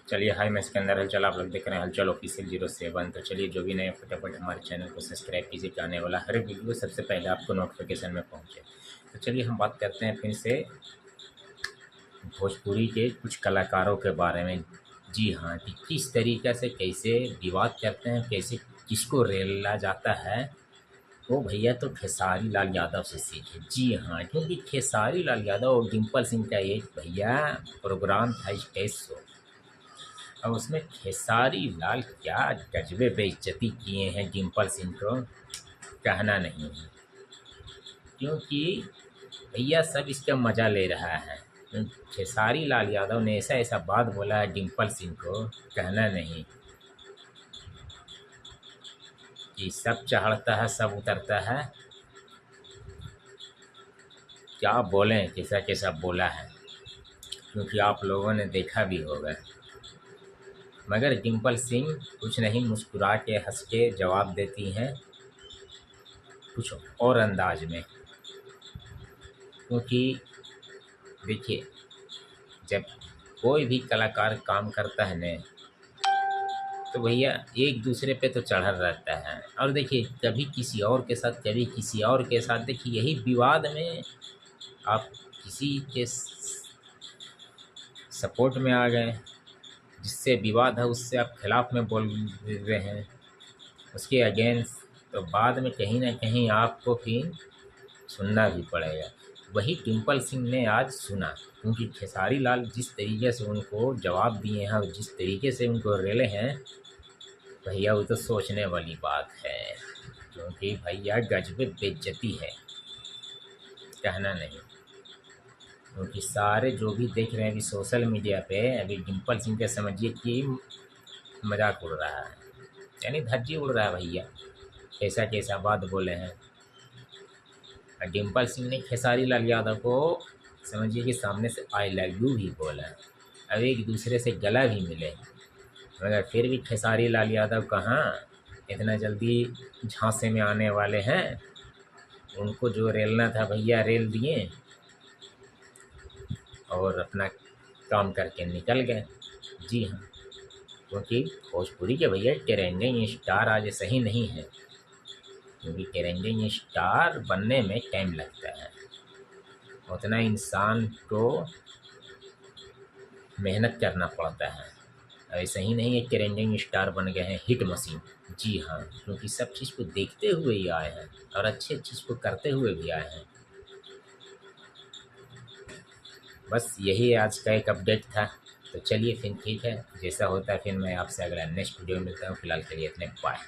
चलिए हाय, मैं सिकंदर हलचल, आप लोग देख रहे हैं हलचल ऑफिशियल 07। तो चलिए जो भी नए फटाफट हमारे चैनल को सब्सक्राइब कीजिए कि आने वाला हर वीडियो सबसे पहले आपको नोटिफिकेशन में पहुंचे। तो चलिए हम बात करते हैं फिर से भोजपुरी के कुछ कलाकारों के बारे में। जी हाँ, कि किस तरीक़े से कैसे विवाद करते हैं, कैसे किसको रेला जाता है, वो भैया तो खेसारी लाल यादव से सीखे। जी हाँ, क्योंकि खेसारी लाल यादव और डिम्पल सिंह का एक भैया प्रोग्राम था, स्टेज शो। अब उसमें खेसारी लाल क्या गजबे बेइज्जती किए हैं डिम्पल सिंह को, कहना नहीं है। क्योंकि भैया सब इसका मज़ा ले रहा है। खेसारी लाल यादव ने ऐसा ऐसा बात बोला है डिम्पल सिंह को, कहना नहीं कि सब चढ़ता है सब उतरता है। क्या बोलें, कैसा कैसा बोला है, क्योंकि आप लोगों ने देखा भी होगा। मगर डिम्पल सिंह कुछ नहीं, मुस्कुरा के हंस के जवाब देती हैं कुछ और अंदाज में। क्योंकि देखिए, जब कोई भी कलाकार काम करता है न, तो भैया एक दूसरे पे तो चढ़ा रहता है। और देखिए, कभी किसी और के साथ, कभी किसी और के साथ। देखिए, यही विवाद में आप किसी के सपोर्ट में आ गए, जिससे विवाद है उससे आप खिलाफ में बोल रहे हैं, उसके अगेंस्ट। तो बाद में कहीं ना कहीं आपको फिर सुनना भी पड़ेगा। वही डिम्पल सिंह ने आज सुना, क्योंकि खेसारी लाल जिस तरीके से उनको जवाब दिए हैं और जिस तरीके से उनको रेले हैं, भैया वो तो सोचने वाली बात है। क्योंकि भैया गजब बेइज्जती है, कहना नहीं। क्योंकि सारे जो भी देख रहे हैं अभी सोशल मीडिया पे, अभी डिम्पल सिंह का समझिए कि मजाक उड़ रहा है, यानी धज्जी उड़ रहा है भैया। कैसा कैसा बात बोले हैं। और डिम्पल सिंह ने खेसारी लाल यादव को समझिए कि सामने से आई लव यू भी बोला। अब एक दूसरे से गला भी मिले, मगर फिर भी खेसारी लाल यादव कहाँ इतना जल्दी झांसे में आने वाले हैं। उनको जो रेलना था भैया रेल दिए और अपना काम करके निकल गए। जी हाँ, क्योंकि भोजपुरी के भैया ट्रेंडिंग स्टार आज सही नहीं है। क्योंकि ट्रेंडिंग स्टार बनने में टाइम लगता है, उतना इंसान को मेहनत करना पड़ता है। ऐसा ही नहीं है ट्रेंडिंग स्टार बन गए हैं हिट मशीन। जी हाँ, क्योंकि सब चीज़ को देखते हुए ही आए हैं और अच्छे चीज़ को करते हुए भी आए हैं। बस यही आज का एक अपडेट था। तो चलिए फिर ठीक है, जैसा होता है फिर मैं आपसे अगला नेक्स्ट वीडियो में मिलता हूँ। फिलहाल के लिए इतने बाय।